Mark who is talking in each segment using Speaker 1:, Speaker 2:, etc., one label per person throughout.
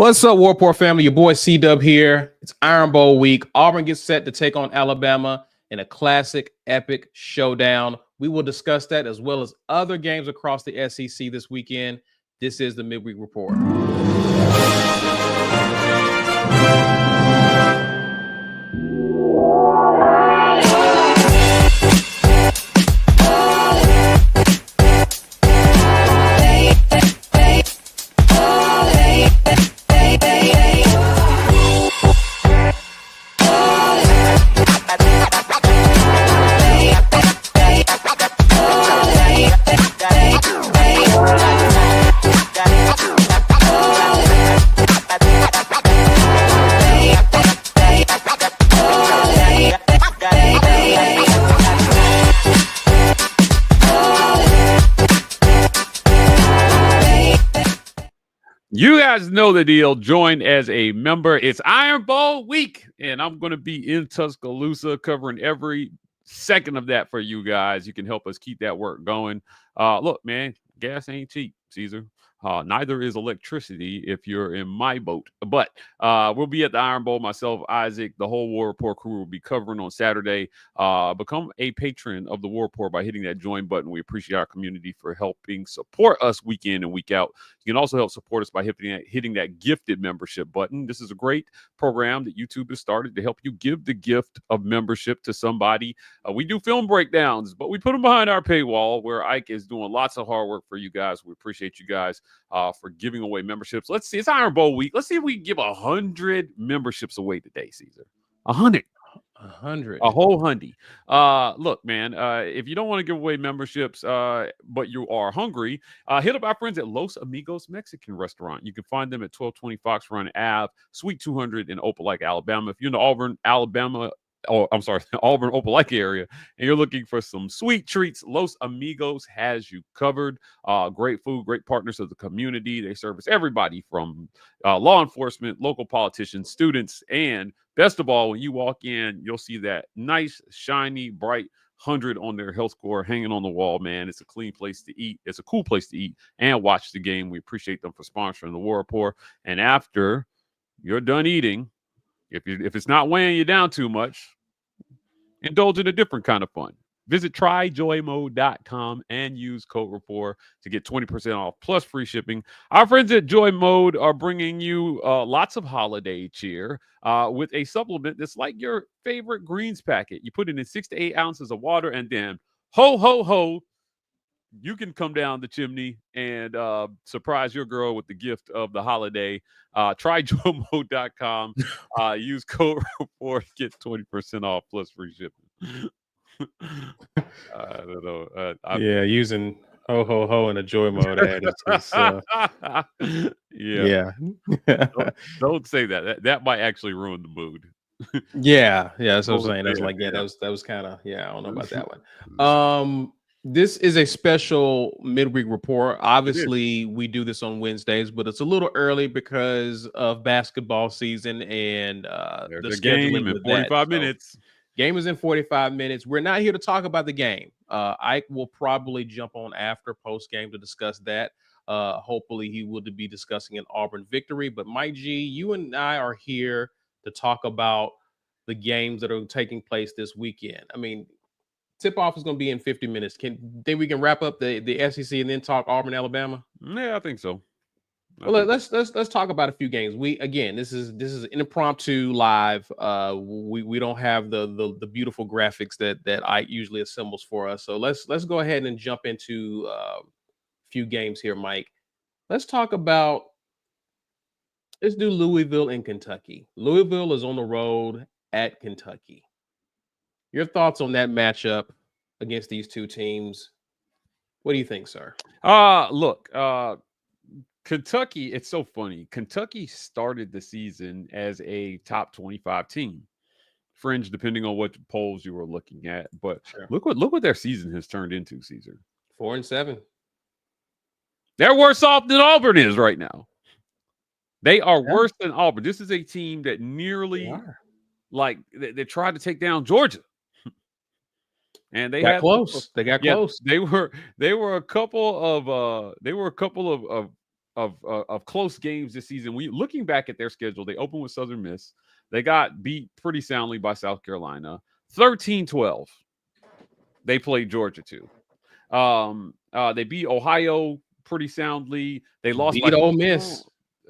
Speaker 1: What's up, Warport family? Your boy C-Dub here. It's Iron Bowl week. Auburn gets set to take on Alabama in a classic, epic showdown. We will discuss that as well as other games across the SEC this weekend. This is the Midweek Report.
Speaker 2: You guys know the deal. Join as a member. It's Iron Bowl week, and I'm going to be in Tuscaloosa covering every second of that for you guys. You can help us keep that work going. Look, man, gas ain't cheap, Caesar. Neither is electricity if you're in my boat. But we'll be at the Iron Bowl. Myself, Isaac, the whole War Report crew will be covering on Saturday. Become a patron of the War Report by hitting that join button. We appreciate our community for helping support us week in and week out. You can also help support us by hitting that gifted membership button. This is a great program that YouTube has started to help you give the gift of membership to somebody. We do film breakdowns, but we put them behind our paywall where Ike is doing lots of hard work for you guys. We appreciate you guys for giving away memberships. Let's see. It's Iron Bowl week. Let's see if we can give 100 memberships away today, Caesar. 100.
Speaker 1: 100.
Speaker 2: A whole hundy. Look, man, if you don't want to give away memberships, but you are hungry, hit up our friends at Los Amigos Mexican Restaurant. You can find them at 1220 Fox Run Ave, Suite 200 in Opelika, Alabama. If you're in the Auburn, Auburn, Opelika area, and you're looking for some sweet treats, Los Amigos has you covered. Great food, great partners of the community. They service everybody from law enforcement, local politicians, students, and best of all, when you walk in, you'll see that nice, shiny, bright 100 on their health score hanging on the wall, man. It's a clean place to eat. It's a cool place to eat and watch the game. We appreciate them for sponsoring the War Report. And after you're done eating, if it's not weighing you down too much, indulge in a different kind of fun. Visit tryjoymode.com and use code REPORT to get 20% off plus free shipping. Our friends at Joy Mode are bringing you lots of holiday cheer with a supplement that's like your favorite greens packet. You put it in 6 to 8 ounces of water, and then ho, ho, ho, you can come down the chimney and surprise your girl with the gift of the holiday. Tryjoymode.com. Use code REPORT, get 20% off plus free shipping. I don't know.
Speaker 1: Using ho ho ho in a joy mode ad.
Speaker 2: Yeah. Don't say that. That might actually ruin the mood.
Speaker 1: That's what I'm saying. That's like, that was kind of, I don't know about that one. This is a special midweek report. Obviously, we do this on Wednesdays, but it's a little early because of basketball season and the
Speaker 2: game in 45 minutes.
Speaker 1: Game is in 45 minutes. We're not here to talk about the game. Ike will probably jump on after post game to discuss that. Hopefully, he will be discussing an Auburn victory. But Mike G, you and I are here to talk about the games that are taking place this weekend. I mean, tip-off is going to be in 50 minutes. Think we can wrap up the SEC and then talk Auburn, Alabama?
Speaker 2: Yeah, I think so.
Speaker 1: Well, let's talk about a few games. This is an impromptu live. We don't have the beautiful graphics that I usually assembles for us. So let's go ahead and jump into a few games here, Mike. Let's do Louisville and Kentucky. Louisville is on the road at Kentucky. Your thoughts on that matchup against these two teams? What do you think, sir?
Speaker 2: Look, Kentucky, it's so funny. Kentucky started the season as a top 25 team. Fringe, depending on what polls you were looking at. But look what their season has turned into, Caesar.
Speaker 1: 4-7.
Speaker 2: They're worse off than Auburn is right now. They are worse than Auburn. This is a team that nearly they tried to take down Georgia. And they got
Speaker 1: close. They got close.
Speaker 2: They were a couple of of close games this season. Looking back at their schedule, they opened with Southern Miss. They got beat pretty soundly by South Carolina. 13-12. They played Georgia too. They beat Ohio pretty soundly. They lost
Speaker 1: Beat
Speaker 2: by
Speaker 1: Ole Miss.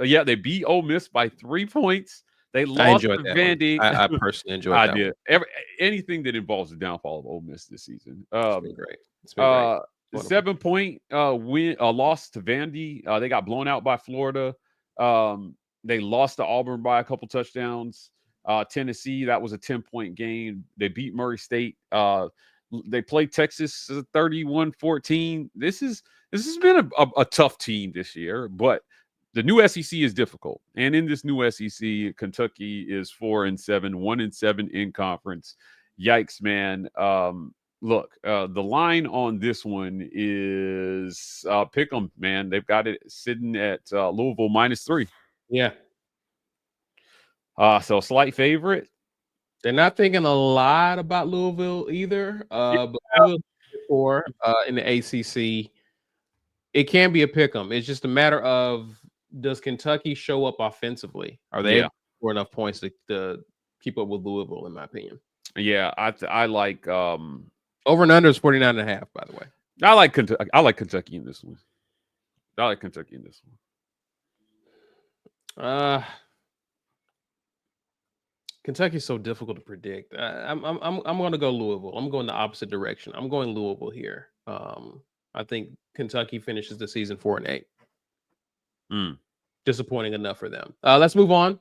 Speaker 2: yeah, they beat Ole Miss by 3 points. They
Speaker 1: I
Speaker 2: lost
Speaker 1: enjoyed
Speaker 2: to
Speaker 1: that one.
Speaker 2: Vandy.
Speaker 1: I personally enjoyed
Speaker 2: I
Speaker 1: that
Speaker 2: did.
Speaker 1: one.
Speaker 2: Anything that involves the downfall of Ole Miss this season.
Speaker 1: It's been great. It's been great.
Speaker 2: 7-point loss to Vandy. They got blown out by Florida. They lost to Auburn by a couple touchdowns. Tennessee, that was a 10-point game. They beat Murray State. They played Texas 31-14. This has been a tough team this year, but the new SEC is difficult. And in this new SEC, Kentucky is 4-7, 1-7 in conference. Yikes, man. Look, the line on this one is pick 'em, man. They've got it sitting at Louisville -3.
Speaker 1: Yeah.
Speaker 2: So slight favorite.
Speaker 1: They're not thinking a lot about Louisville either. But before in the ACC, it can be a pick 'em. It's just a matter of, does Kentucky show up offensively? Are they able to score enough points to keep up with Louisville, in my opinion?
Speaker 2: Yeah, I like
Speaker 1: over and under is 49.5, by the way.
Speaker 2: I like Kentucky in this one.
Speaker 1: Kentucky's so difficult to predict. I'm going to go Louisville. I'm going the opposite direction. I'm going Louisville here. I think Kentucky finishes the season 4-8. Disappointing enough for them. Let's move on.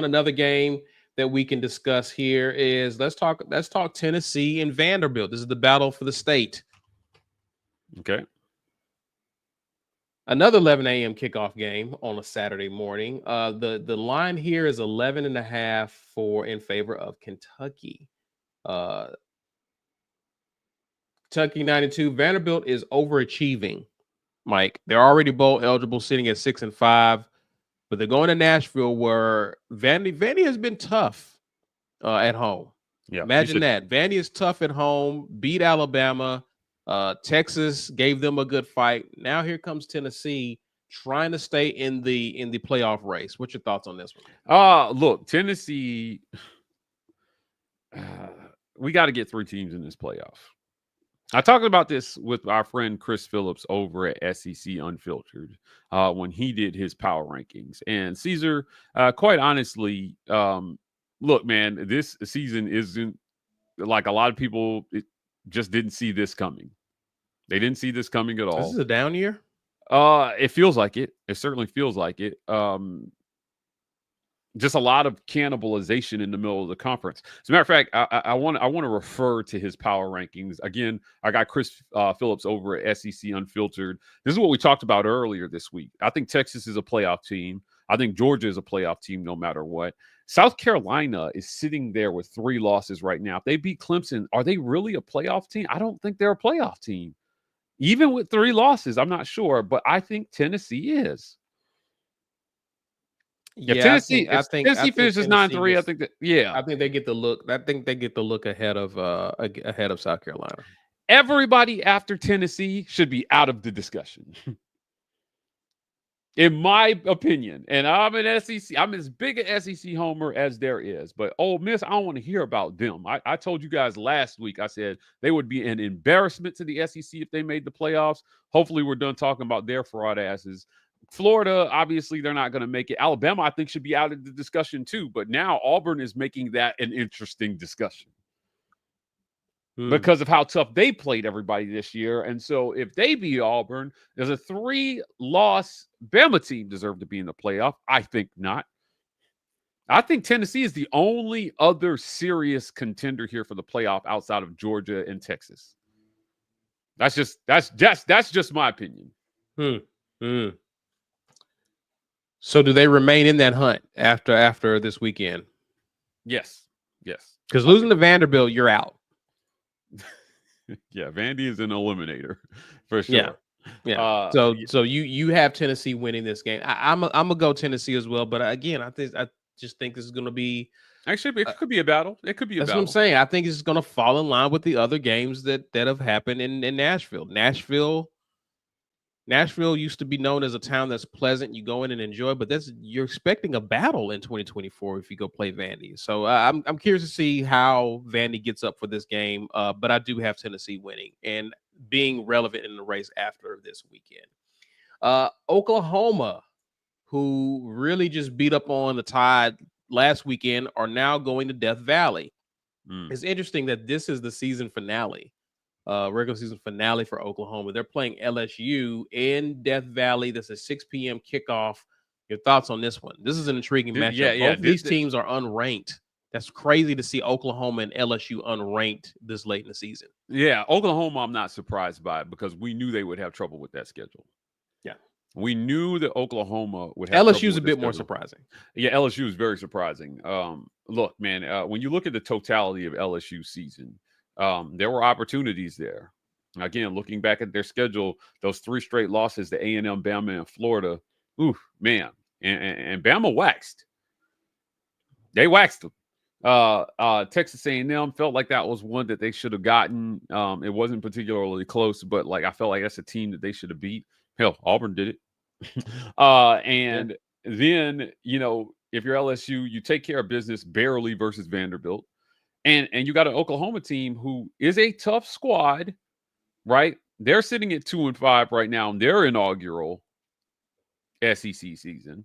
Speaker 1: Another game that we can discuss here is let's talk Tennessee and Vanderbilt. This is the battle for the state.
Speaker 2: Okay.
Speaker 1: Another 11 a.m. kickoff game on a Saturday morning. The line here is 11.5 in favor of Kentucky. Kentucky 92. Vanderbilt is overachieving, Mike. They're already bowl eligible, sitting at 6-5, but they're going to Nashville, where Vandy has been tough at home.
Speaker 2: Yeah,
Speaker 1: imagine that. Vandy is tough at home. Beat Alabama. Texas gave them a good fight. Now here comes Tennessee trying to stay in the playoff race. What's your thoughts on this one?
Speaker 2: Look, Tennessee. We got to get 3 teams in this playoff. I talked about this with our friend Chris Phillips over at SEC Unfiltered when he did his power rankings. And Caesar, quite honestly, look, man, this season isn't like a lot of people just didn't see this coming. They didn't see this coming at all.
Speaker 1: This is a down year?
Speaker 2: It feels like it. It certainly feels like it. Just a lot of cannibalization in the middle of the conference. As a matter of fact, I want to refer to his power rankings. Again, I got Chris Phillips over at SEC Unfiltered. This is what we talked about earlier this week. I think Texas is a playoff team. I think Georgia is a playoff team no matter what. South Carolina is sitting there with 3 losses right now. If they beat Clemson, are they really a playoff team? I don't think they're a playoff team. Even with 3 losses, I'm not sure, but I think Tennessee is.
Speaker 1: Yeah,
Speaker 2: Tennessee finishes 9-3. I think that. Yeah,
Speaker 1: I think they get the look. I think they get the look ahead of South Carolina.
Speaker 2: Everybody after Tennessee should be out of the discussion, in my opinion. And I'm an SEC. I'm as big an SEC homer as there is. But Ole Miss, I don't want to hear about them. I told you guys last week. I said they would be an embarrassment to the SEC if they made the playoffs. Hopefully, we're done talking about their fraud asses. Florida, obviously, they're not going to make it. Alabama, I think, should be out of the discussion too. But now Auburn is making that an interesting discussion because of how tough they played everybody this year. And so if they beat Auburn, there's a 3-loss Bama team deserve to be in the playoff. I think not. I think Tennessee is the only other serious contender here for the playoff outside of Georgia and Texas. That's just my opinion.
Speaker 1: So do they remain in that hunt after this weekend?
Speaker 2: Yes.
Speaker 1: Because losing to Vanderbilt, you're out.
Speaker 2: Yeah, Vandy is an eliminator for sure.
Speaker 1: Yeah. So you have Tennessee winning this game. I'm gonna go Tennessee as well. But again, I just think this is gonna be.
Speaker 2: Actually, it could be a battle. It could be a battle.
Speaker 1: That's what I'm saying. I think it's gonna fall in line with the other games that have happened in Nashville. Nashville Nashville used to be known as a town that's pleasant. You go in and enjoy, but you're expecting a battle in 2024 if you go play Vandy. So I'm curious to see how Vandy gets up for this game. But I do have Tennessee winning and being relevant in the race after this weekend. Oklahoma, who really just beat up on the Tide last weekend, are now going to Death Valley. It's interesting that this is the season finale, regular season finale for Oklahoma. They're playing LSU in Death Valley. That's a 6 p.m. kickoff. Your thoughts on this one? This is an intriguing matchup. Both of these teams are unranked. That's crazy to see Oklahoma and LSU unranked this late in the season.
Speaker 2: Yeah, Oklahoma, I'm not surprised by it because we knew they would have trouble with that schedule.
Speaker 1: Yeah.
Speaker 2: We knew that Oklahoma would have
Speaker 1: LSU's a bit more surprising.
Speaker 2: Yeah, LSU is very surprising. Look, man, when you look at the totality of LSU season, there were opportunities there. Again, looking back at their schedule, those 3 straight losses to A&M, Bama, and Florida, oof, man. And Bama waxed. They waxed them. Texas A&M felt like that was one that they should have gotten. It wasn't particularly close, but like I felt like that's a team that they should have beat. Hell, Auburn did it. And then, you know, if you're LSU, you take care of business barely versus Vanderbilt. And you got an Oklahoma team who is a tough squad, right? They're sitting at 2-5 right now in their inaugural SEC season.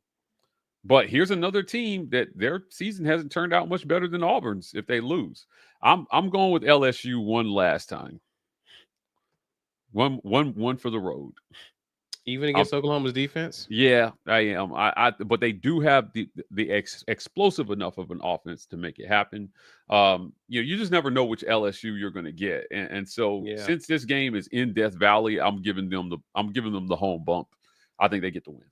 Speaker 2: But here's another team that their season hasn't turned out much better than Auburn's if they lose. I'm going with LSU one last time. One for the road.
Speaker 1: Even against Oklahoma's defense?
Speaker 2: Yeah, I am. But they do have the explosive enough of an offense to make it happen. You just never know which LSU you're going to get, and so since this game is in Death Valley, I'm giving them the home bump. I think they get the win.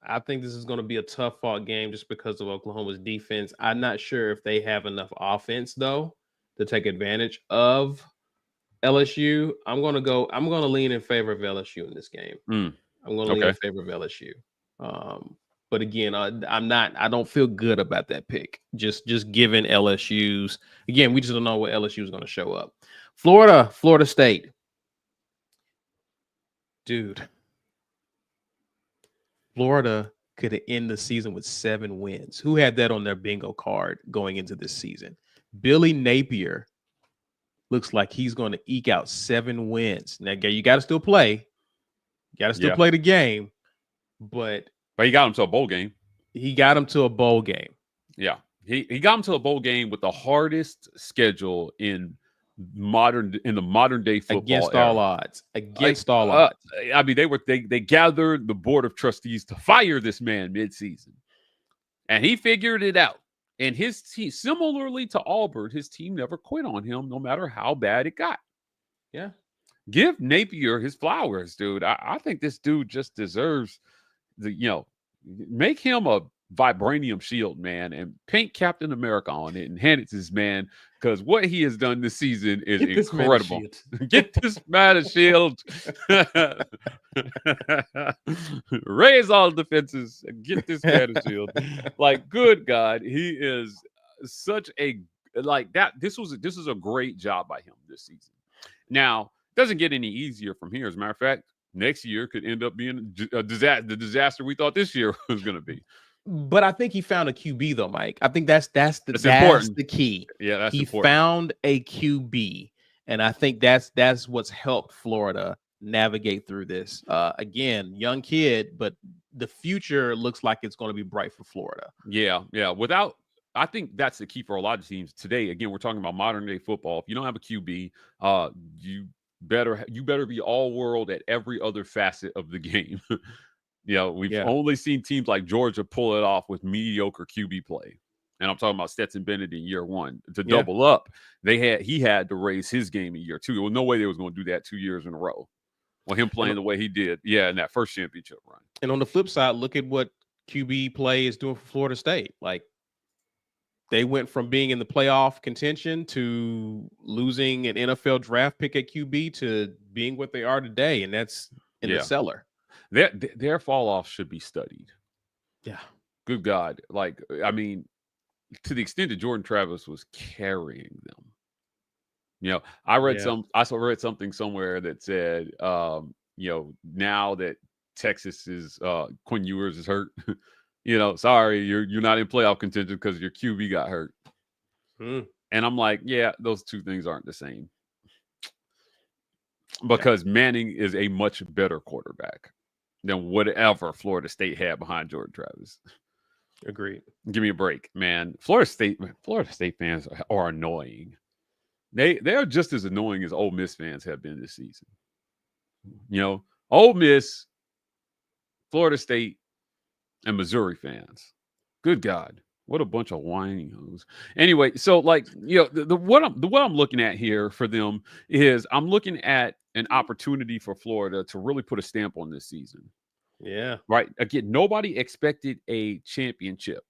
Speaker 1: I think this is going to be a tough fought game just because of Oklahoma's defense. I'm not sure if they have enough offense though to take advantage of LSU. I'm going to lean in favor of LSU in this game. I'm going to lean in favor of LSU. But again, I don't feel good about that pick. Just given LSU's, again, we just don't know what LSU is going to show up. Florida State. Dude. Florida could end the season with 7 wins. Who had that on their bingo card going into this season? Billy Napier looks like he's going to eke out 7 wins. Now, you got to still play. You got to still play the game. But
Speaker 2: he got him to a bowl game.
Speaker 1: He got him to a bowl game.
Speaker 2: Yeah. He got him to a bowl game with the hardest schedule in the modern day football
Speaker 1: against
Speaker 2: era.
Speaker 1: all odds. All odds.
Speaker 2: I mean, they gathered the board of trustees to fire this man midseason, and he figured it out. And his team, similarly to Auburn, his team never quit on him, no matter how bad it got.
Speaker 1: Yeah,
Speaker 2: give Napier his flowers, dude. I think this dude just deserves make him a vibranium shield, man, and paint Captain America on it and hand it to this man, because what he has done this season is incredible. Get this man a shield. Raise all defenses and get this man a shield. Like, good God, he is such a this is a great job by him this season. Now, it doesn't get any easier from here. As a matter of fact, next year could end up being the disaster we thought this year was going to be.
Speaker 1: But I think he found a QB though, Mike. I think that's the key.
Speaker 2: Yeah, that's
Speaker 1: important. He found a QB, and I think that's what's helped Florida navigate through this. Again, young kid, but the future looks like it's going to be bright for Florida.
Speaker 2: Yeah. I think that's the key for a lot of teams today. Again, we're talking about modern day football. If you don't have a QB, you better be all world at every other facet of the game. We've only seen teams like Georgia pull it off with mediocre QB play. And I'm talking about Stetson Bennett in year 1. To double up, he had to raise his game in year 2. There was no way they was going to do that 2 years in a row. Well, him playing the way he did, in that first championship run.
Speaker 1: And on the flip side, look at what QB play is doing for Florida State. Like, they went from being in the playoff contention to losing an NFL draft pick at QB to being what they are today, and that's in the cellar.
Speaker 2: Their fall off should be studied.
Speaker 1: Yeah.
Speaker 2: Good God. Like, I mean, to the extent that Jordan Travis was carrying them, I read
Speaker 1: Yeah.
Speaker 2: read something somewhere that said, now that Texas is Quinn Ewers is hurt, sorry, you're not in playoff contention because your QB got hurt.
Speaker 1: Mm.
Speaker 2: And I'm like, yeah, those two things aren't the same
Speaker 1: No.
Speaker 2: because Manning is a much better quarterback than whatever Florida State had behind Jordan Travis.
Speaker 1: Agreed.
Speaker 2: Give me a break, man. Florida State fans are annoying. They are just as annoying as Ole Miss fans have been this season. Ole Miss, Florida State, and Missouri fans. Good God, what a bunch of whining hoes. Anyway, so what I'm looking at here for them is I'm looking at an opportunity for Florida to really put a stamp on this season.
Speaker 1: Yeah.
Speaker 2: Right. Again, nobody expected a championship.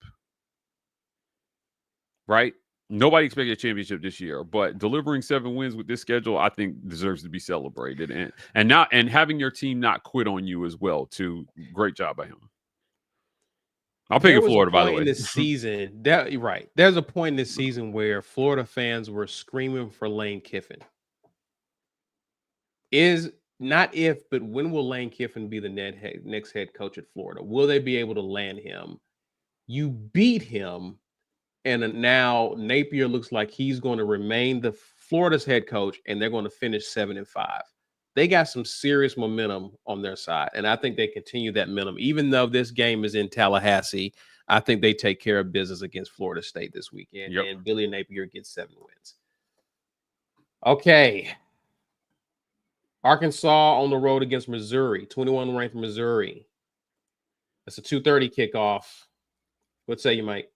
Speaker 2: Right. Nobody expected a championship this year, but delivering 7 wins with this schedule, I think deserves to be celebrated. And having your team not quit on you as well, too. Great job by him. I'll pick
Speaker 1: There
Speaker 2: it
Speaker 1: was a
Speaker 2: Florida, by the
Speaker 1: point in
Speaker 2: way.
Speaker 1: the season that you're right. There's a point in this season where Florida fans were screaming for Lane Kiffin. Is not if, but when will Lane Kiffin be the next head coach at Florida? Will they be able to land him? You beat him, and now Napier looks like he's going to remain the Florida's head coach, and they're going to finish 7-5. They got some serious momentum on their side, and I think they continue that momentum. Even though this game is in Tallahassee, I think they take care of business against Florida State this weekend,
Speaker 2: Yep.
Speaker 1: and Billy Napier gets 7 wins. Okay. Arkansas on the road against Missouri, 21 ranked Missouri. It's a 2:30 kickoff. What say you, Mike?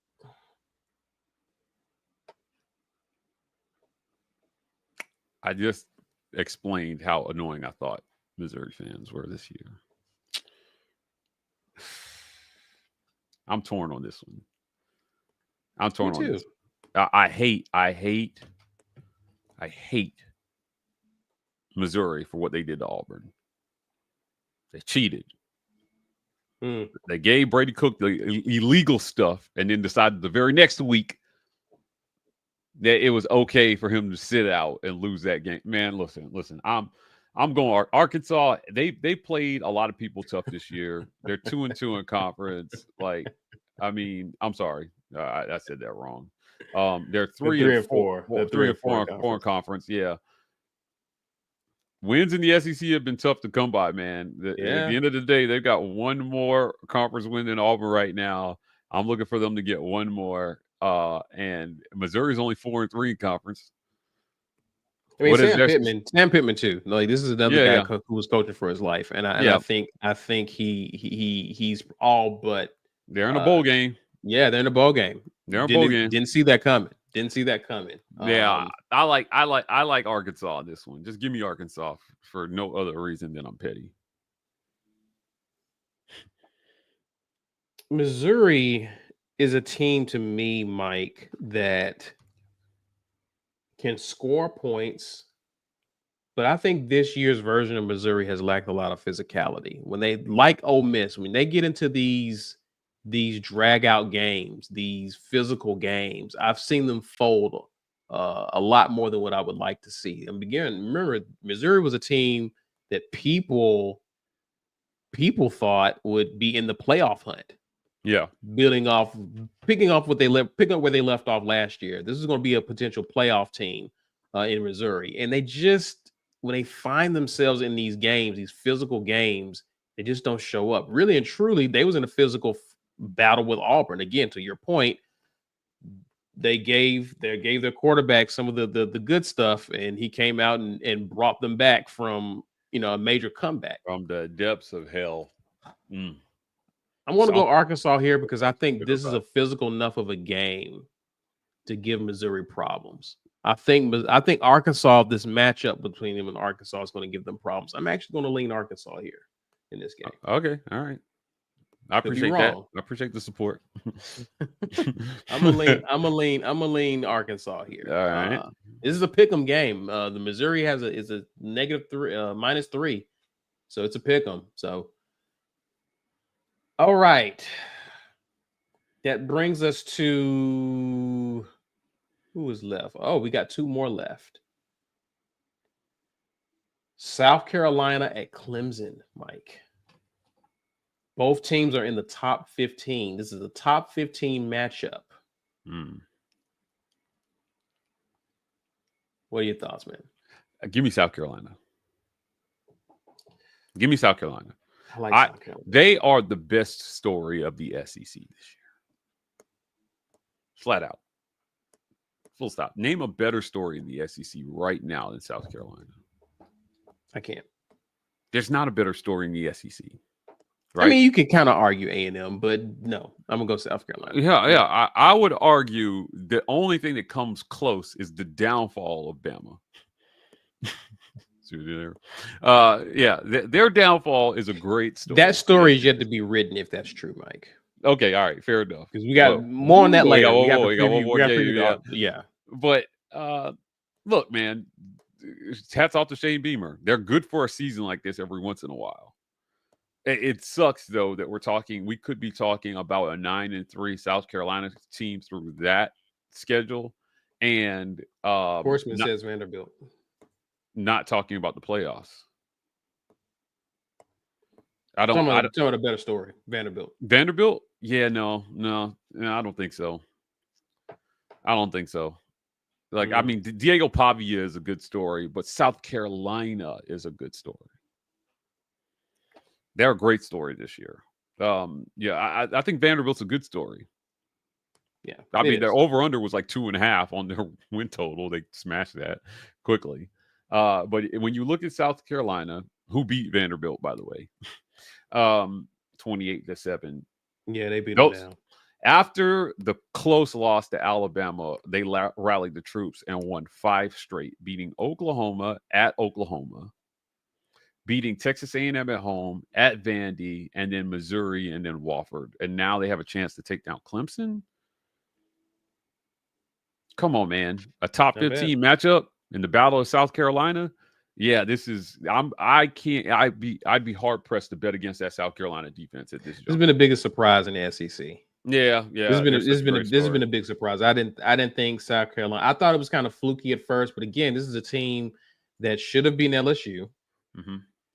Speaker 2: I just explained how annoying I thought Missouri fans were this year. I'm torn on this one. I'm torn on this. I hate Missouri for what they did to Auburn. They cheated. They gave Brady Cook the illegal stuff and then decided the very next week that it was okay for him to sit out and lose that game. Man, listen. I'm going Arkansas. They played a lot of people tough this year. They're 2-2 in conference. I'm sorry. I said that wrong. They're 3-4. 3-4 in conference. Yeah. Wins in the SEC have been tough to come by, man. At the end of the day, they've got one more conference win than Auburn right now. I'm looking for them to get one more. And Missouri's only 4-3 in conference.
Speaker 1: I mean, Sam Pittman too. Like, this is another guy who was coaching for his life, and I think he's all but
Speaker 2: they're in a bowl game.
Speaker 1: Yeah, they're in a bowl game. Didn't see that coming.
Speaker 2: Yeah, I like Arkansas on this one. Just give me Arkansas for no other reason than I'm petty.
Speaker 1: Missouri is a team to me, Mike, that can score points, but I think this year's version of Missouri has lacked a lot of physicality. When they, like Ole Miss, when they get into these drag out games, these physical games, I've seen them fold a lot more than what I would like to see. And again, remember, Missouri was a team that people thought would be in the playoff hunt.
Speaker 2: Yeah,
Speaker 1: picking up where they left off last year. This is going to be a potential playoff team in Missouri, and they just, when they find themselves in these games, these physical games, they just don't show up. Really and truly, they was in a physical battle with Auburn. Again, to your point, they gave their quarterback some of the good stuff, and he came out and brought them back from a major comeback
Speaker 2: from the depths of hell.
Speaker 1: I'm going to go Arkansas here because I think this is a physical enough of a game to give Missouri problems. I think Arkansas, this matchup between them and Arkansas, is going to give them problems. I'm actually going to lean Arkansas here in this game.
Speaker 2: Okay, all right. I appreciate that. I appreciate the support.
Speaker 1: I'm gonna lean Arkansas here.
Speaker 2: All right.
Speaker 1: This is a pick'em game. The Missouri is a -3, -3, so it's a pick'em. So, all right. That brings us to who is left. Oh, we got 2 more left. South Carolina at Clemson, Mike. Both teams are in the top 15. This is a top 15 matchup. What are your thoughts, man?
Speaker 2: Give me South Carolina. Give me South Carolina.
Speaker 1: I like South Carolina.
Speaker 2: They are the best story of the SEC this year. Flat out. Full stop. Name a better story in the SEC right now than South Carolina.
Speaker 1: I can't.
Speaker 2: There's not a better story in the SEC. Right?
Speaker 1: I mean, you can kind of argue A&M, but no, I'm going to go South Carolina.
Speaker 2: Yeah. I would argue the only thing that comes close is the downfall of Bama. Their downfall is a great story.
Speaker 1: That story is yet to be written, if that's true, Mike.
Speaker 2: Okay, all right, fair enough.
Speaker 1: Because we got more on that later. We got preview. Yeah.
Speaker 2: But look, man, hats off to Shane Beamer. They're good for a season like this every once in a while. It sucks though that we could be talking about a 9-3 South Carolina team through that schedule, and
Speaker 1: Horseman says Vanderbilt.
Speaker 2: Not talking about the playoffs.
Speaker 1: I don't a better story.
Speaker 2: Vanderbilt? Yeah, no, I don't think so. Like, I mean, Diego Pavia is a good story, but South Carolina is a good story. They're a great story this year. I think Vanderbilt's a good story.
Speaker 1: Yeah.
Speaker 2: I mean, their over-under was like 2.5 on their win total. They smashed that quickly. But when you look at South Carolina, who beat Vanderbilt, by the way, 28-7.
Speaker 1: Yeah, they beat them down.
Speaker 2: After the close loss to Alabama, they rallied the troops and won 5 straight, beating Oklahoma at Oklahoma, beating Texas A&M at home, at Vandy, and then Missouri, and then Wofford. And now they have a chance to take down Clemson. Come on, man. A top 15 matchup in the Battle of South Carolina. Yeah, this is I'd be hard pressed to bet against that South Carolina defense at this juncture.
Speaker 1: This has been the biggest surprise in the SEC.
Speaker 2: Yeah.
Speaker 1: This has been a big surprise. I didn't think South Carolina. I thought it was kind of fluky at first, but again, this is a team that should have been LSU.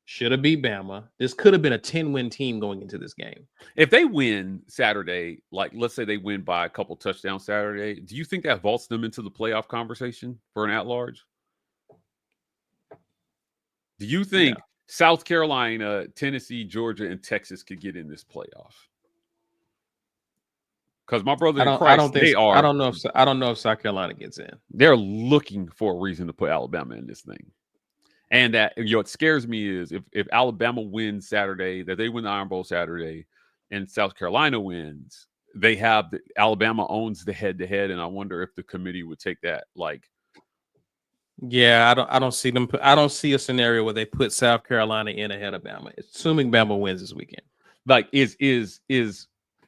Speaker 1: Should have beat Bama. This could have been a 10-win team going into this game.
Speaker 2: If they win Saturday, like let's say they win by a couple touchdowns Saturday, do you think that vaults them into the playoff conversation for an at-large? Do you think South Carolina, Tennessee, Georgia, and Texas could get in this playoff? Because my brother in Christ, I don't
Speaker 1: know if South Carolina gets in.
Speaker 2: They're looking for a reason to put Alabama in this thing. And that, what scares me is if Alabama wins Saturday, that they win the Iron Bowl Saturday, and South Carolina wins, Alabama owns the head-to-head, and I wonder if the committee would take that like.
Speaker 1: Yeah, I don't see them. I don't see a scenario where they put South Carolina in ahead of Bama, assuming Bama wins this weekend.
Speaker 2: Like, is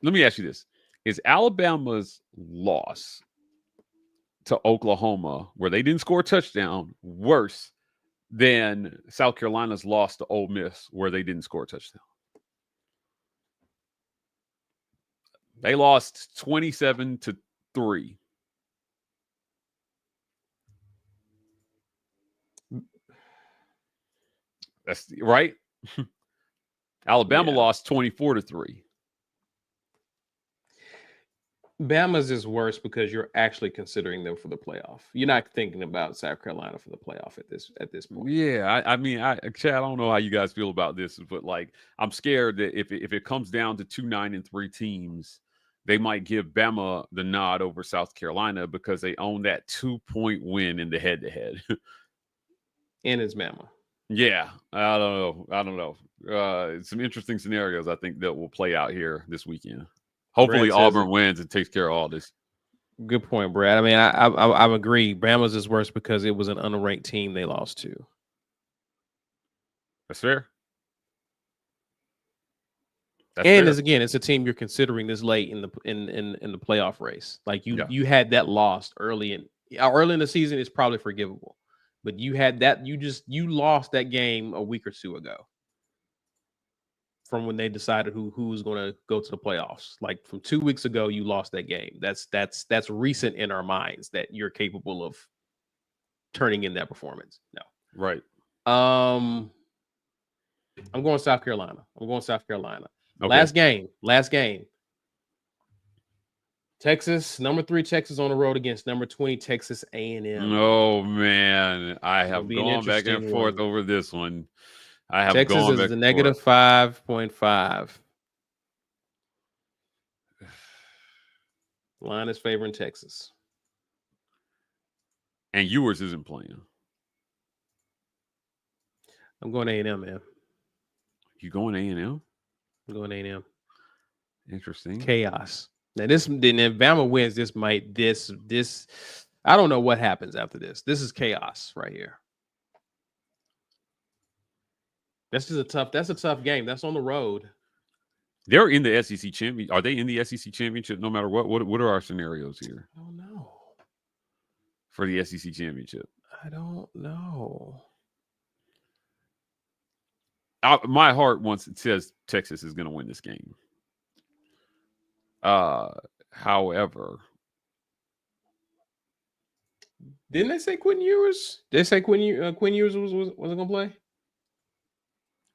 Speaker 2: let me ask you this: is Alabama's loss to Oklahoma, where they didn't score a touchdown, worse than South Carolina's loss to Ole Miss, where they didn't score a touchdown? They lost 27-3. That's right. Alabama lost 24-3.
Speaker 1: Bama's is worse because you're actually considering them for the playoff. You're not thinking about South Carolina for the playoff at this point.
Speaker 2: Yeah, I mean, Chad, I don't know how you guys feel about this, but like, I'm scared that if it comes down to 2 9-3 teams, they might give Bama the nod over South Carolina because they own that 2-point win in the head-to-head.
Speaker 1: And it's Bama.
Speaker 2: Yeah, I don't know. Some interesting scenarios I think that will play out here this weekend. Hopefully Auburn wins and takes care of all this.
Speaker 1: Good point, Brad. I mean, I agree. Bama's is worse because it was an unranked team they lost to.
Speaker 2: That's fair.
Speaker 1: It's a team you're considering this late in the playoff race. Like you had that lost early in the season. It's probably forgivable. But you had that, you lost that game a week or two ago from when they decided who was going to go to the playoffs. Like from 2 weeks ago, you lost that game. That's recent in our minds that you're capable of turning in that performance. No.
Speaker 2: Right.
Speaker 1: I'm going South Carolina.
Speaker 2: Okay.
Speaker 1: Last game. Texas, number 3 Texas on the road against number 20 Texas A&M.
Speaker 2: Oh man, I
Speaker 1: It'll
Speaker 2: have
Speaker 1: be an
Speaker 2: gone back and
Speaker 1: interesting
Speaker 2: forth
Speaker 1: one.
Speaker 2: over this one. I have
Speaker 1: Texas
Speaker 2: gone
Speaker 1: is
Speaker 2: back
Speaker 1: the
Speaker 2: and forth.
Speaker 1: negative 5.5. Line is favoring Texas.
Speaker 2: And yours isn't playing.
Speaker 1: I'm going A&M, man.
Speaker 2: You going A&M?
Speaker 1: I'm going A&M.
Speaker 2: Interesting.
Speaker 1: Chaos. Now this, then if Bama wins, this. I don't know what happens after this. This is chaos right here. That's a tough game. That's on the road.
Speaker 2: They're in the SEC champion. Are they in the SEC championship? No matter what. What are our scenarios here
Speaker 1: I don't know.
Speaker 2: for the SEC championship?
Speaker 1: I don't know.
Speaker 2: My heart wants it says Texas is going to win this game. However,
Speaker 1: Didn't they say Quinn Ewers? They say Quinn Ewers wasn't going to play?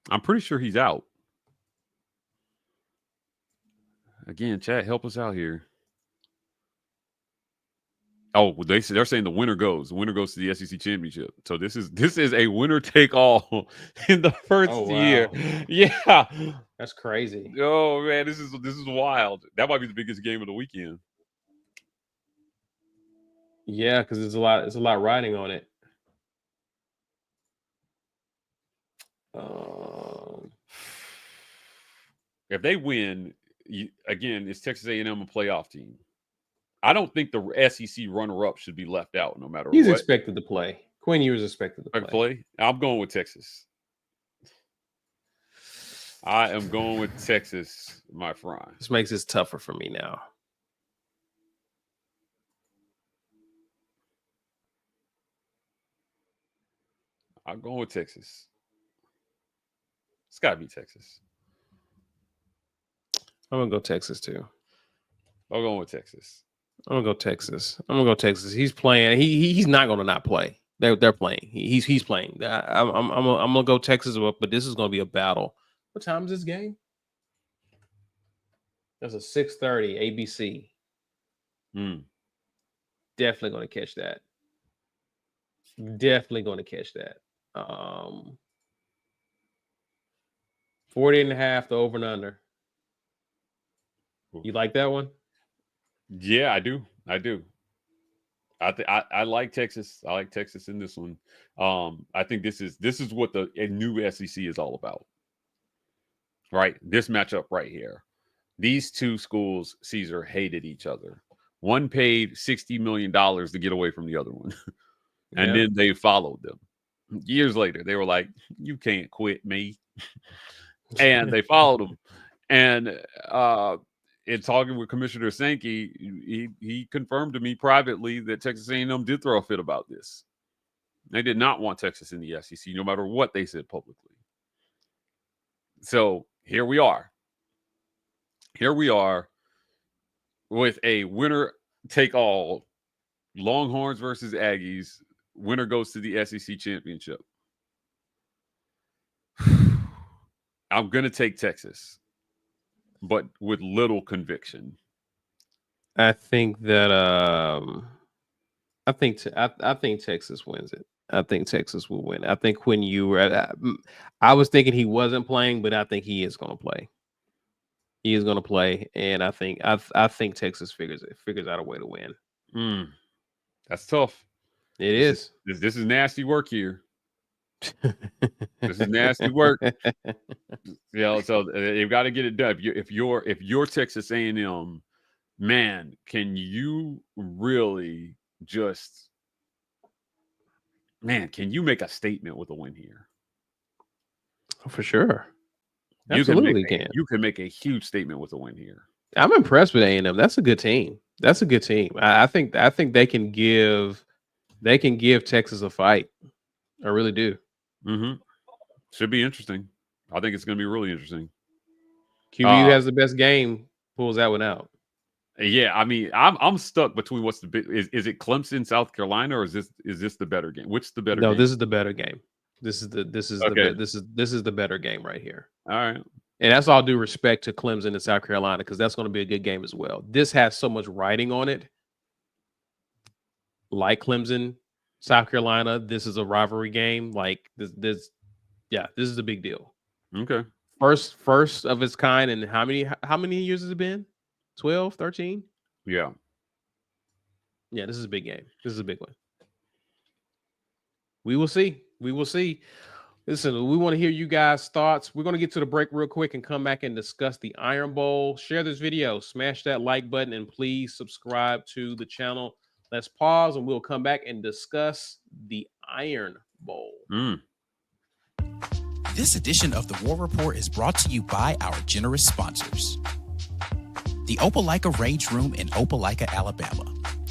Speaker 2: I'm pretty sure he's out. Again, chat, help us out here. Oh, they're saying the winner goes. The winner goes to the SEC championship. So this is a winner take all in the first year. Yeah,
Speaker 1: that's crazy.
Speaker 2: Oh man, this is wild. That might be the biggest game of the weekend.
Speaker 1: Yeah, because it's a lot riding on it.
Speaker 2: If they win, again, it's Texas A&M a playoff team. I don't think the SEC runner-up should be left out, no matter what.
Speaker 1: He's expected to play. Quinn Ewers expected to play.
Speaker 2: I'm going with Texas. I am going with Texas, my friend.
Speaker 1: This makes it tougher for me now.
Speaker 2: I'm going with Texas. It's got to be Texas.
Speaker 1: I'm going to go Texas, too.
Speaker 2: I'm going with Texas.
Speaker 1: I'm gonna go Texas. He's playing. He's not gonna not play. They're playing. He's playing. I'm gonna go Texas, but this is gonna be a battle. What time is this game? That's a 6:30 ABC. Definitely gonna catch that. 40.5 the over and under. You like that one?
Speaker 2: Yeah, I do. I like Texas. I like Texas in this one. I think this is what the new SEC is all about. Right? This matchup right here. These two schools, Caesar, hated each other. One paid $60 million to get away from the other one. And then they followed them. Years later, they were like, you can't quit me. And they followed them. And in talking with Commissioner Sankey, he confirmed to me privately that Texas A&M did throw a fit about this. They did not want Texas in the SEC, no matter what they said publicly. So here we are. Here we are with a winner take all. Longhorns versus Aggies. Winner goes to the SEC championship. I'm going to take Texas, but with little conviction.
Speaker 1: I think that I think Texas wins it. I think Texas will win. I think when you were, I was thinking he wasn't playing, but I think he is going to play. He is going to play, and I think Texas figures out a way to win.
Speaker 2: That's tough.
Speaker 1: This
Speaker 2: is nasty work here. This is nasty work. So you've got to get it done. If you're Texas A&M, man, can you really just, can you make a statement with a win here?
Speaker 1: For sure. Absolutely can.
Speaker 2: You can make a huge statement with a win here.
Speaker 1: I'm impressed with A&M. That's a good team. I think they can give Texas a fight. I really do.
Speaker 2: Should be interesting. I think it's going to be really interesting.
Speaker 1: QB has the best game, pulls that one out.
Speaker 2: Yeah, I mean, I'm stuck between is it Clemson, South Carolina, or is this the better game? Which the better game?
Speaker 1: No, this is the better game. This is the
Speaker 2: Okay.
Speaker 1: this is the better game right here.
Speaker 2: All right.
Speaker 1: And that's all due respect to Clemson and South Carolina, because that's going to be a good game as well. This has so much writing on it. Like Clemson, South Carolina, this is a rivalry game. Like this is a big deal.
Speaker 2: Okay.
Speaker 1: First of its kind. And how many years has it been? 12, 13?
Speaker 2: Yeah.
Speaker 1: Yeah, this is a big game. This is a big one. We will see. We will see. Listen, we want to hear you guys' thoughts. We're going to get to the break real quick and come back and discuss the Iron Bowl. Share this video, smash that like button, and please subscribe to the channel. Let's pause and we'll come back and discuss the Iron Bowl.
Speaker 3: This edition of the War Report is brought to you by our generous sponsors. The Opelika Rage Room in Opelika, Alabama.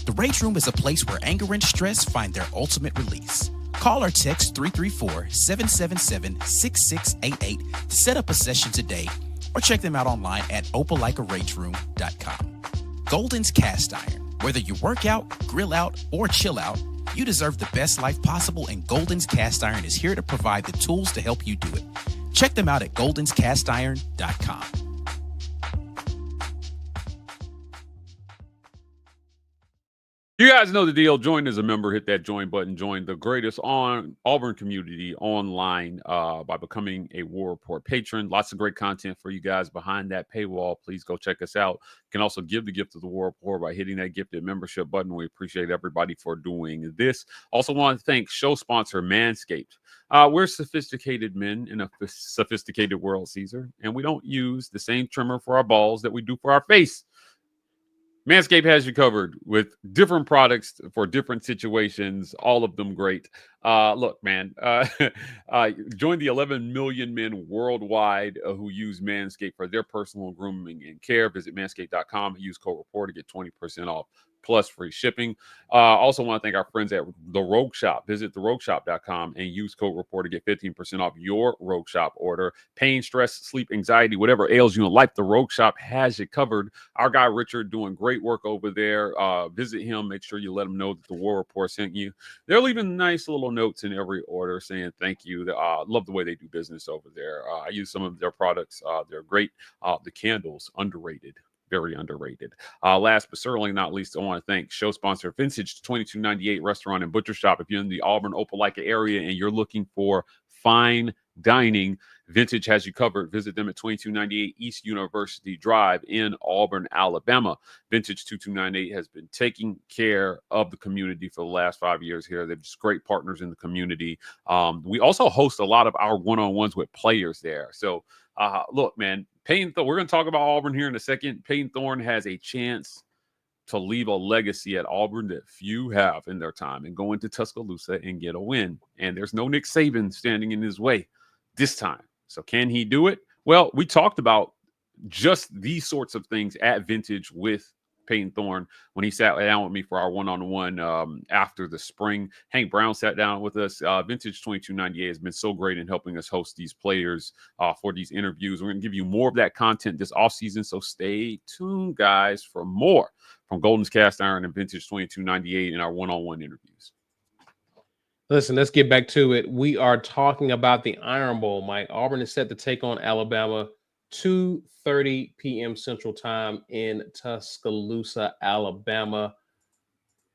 Speaker 3: The Rage Room is a place where anger and stress find their ultimate release. Call or text 334-777-6688 to set up a session today, or check them out online at opelikaRageRoom.com. Golden's Cast Iron. Whether you work out, grill out, or chill out, you deserve the best life possible, and Golden's Cast Iron is here to provide the tools to help you do it. Check them out at goldenscastiron.com.
Speaker 2: You guys know the deal. Join as a member. Hit that join button. Join the greatest Auburn community online by becoming a War Report patron. Lots of great content for you guys behind that paywall. Please go check us out. You can also give the gift of the War Report by hitting that gifted membership button. We appreciate everybody for doing this. Also want to thank show sponsor Manscaped. We're sophisticated men in a sophisticated world, Caesar, and we don't use the same trimmer for our balls that we do for our face. Manscaped has you covered with different products for different situations, all of them great. Look, man, join the 11 million men worldwide who use Manscaped for their personal grooming and care. Visit manscaped.com and use code REPORT to get 20% off plus free shipping. Also want to thank our friends at The Rogue Shop. Visit therogueshop.com and use code REPORT to get 15% off your Rogue Shop order. Pain, stress, sleep, anxiety, whatever ails you in life, The Rogue Shop has you covered. Our guy Richard doing great work over there. Visit him. Make sure you let him know that the War Report sent you. They're leaving nice little notes in every order saying thank you. Love the way they do business over there. I use some of their products. They're great. The candles, underrated. Very underrated. Last but certainly not least, I want to thank show sponsor Vintage 2298 Restaurant and Butcher Shop. If you're in the Auburn, Opelika area and you're looking for fine dining, Vintage has you covered. Visit them at 2298 East University Drive in Auburn, Alabama. Vintage 2298 has been taking care of the community for the last 5 years here. They're just great partners in the community. We also host a lot of our one-on-ones with players there. So look, man, we're going to talk about Auburn here in a second. Peyton Thorne has a chance to leave a legacy at Auburn that few have in their time and go into Tuscaloosa and get a win. And there's no Nick Saban standing in his way this time. So can he do it? Well, we talked about just these sorts of things at Vintage with Peyton Thorne when he sat down with me for our one-on-one after the spring. Hank Brown sat down with us. Vintage 2298 has been so great in helping us host these players for these interviews. We're going to give you more of that content this offseason, so stay tuned, guys, for more from Golden's Cast Iron and Vintage 2298 in our one-on-one interviews.
Speaker 1: Listen, let's get back to it. We are talking about the Iron Bowl, Mike. Auburn is set to take on Alabama 2:30 p.m. Central Time in Tuscaloosa, Alabama.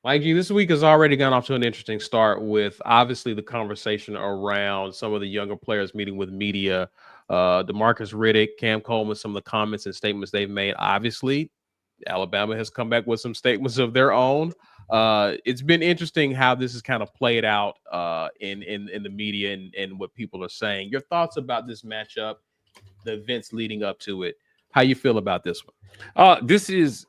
Speaker 1: Mikey, this week has already gone off to an interesting start with obviously the conversation around some of the younger players meeting with media. DeMarcus Riddick, Cam Coleman, some of the comments and statements they've made. Obviously, Alabama has come back with some statements of their own. It's been interesting how this has kind of played out in the media and what people are saying. Your thoughts about this matchup, the events leading up to it, how you feel about this one?
Speaker 2: This is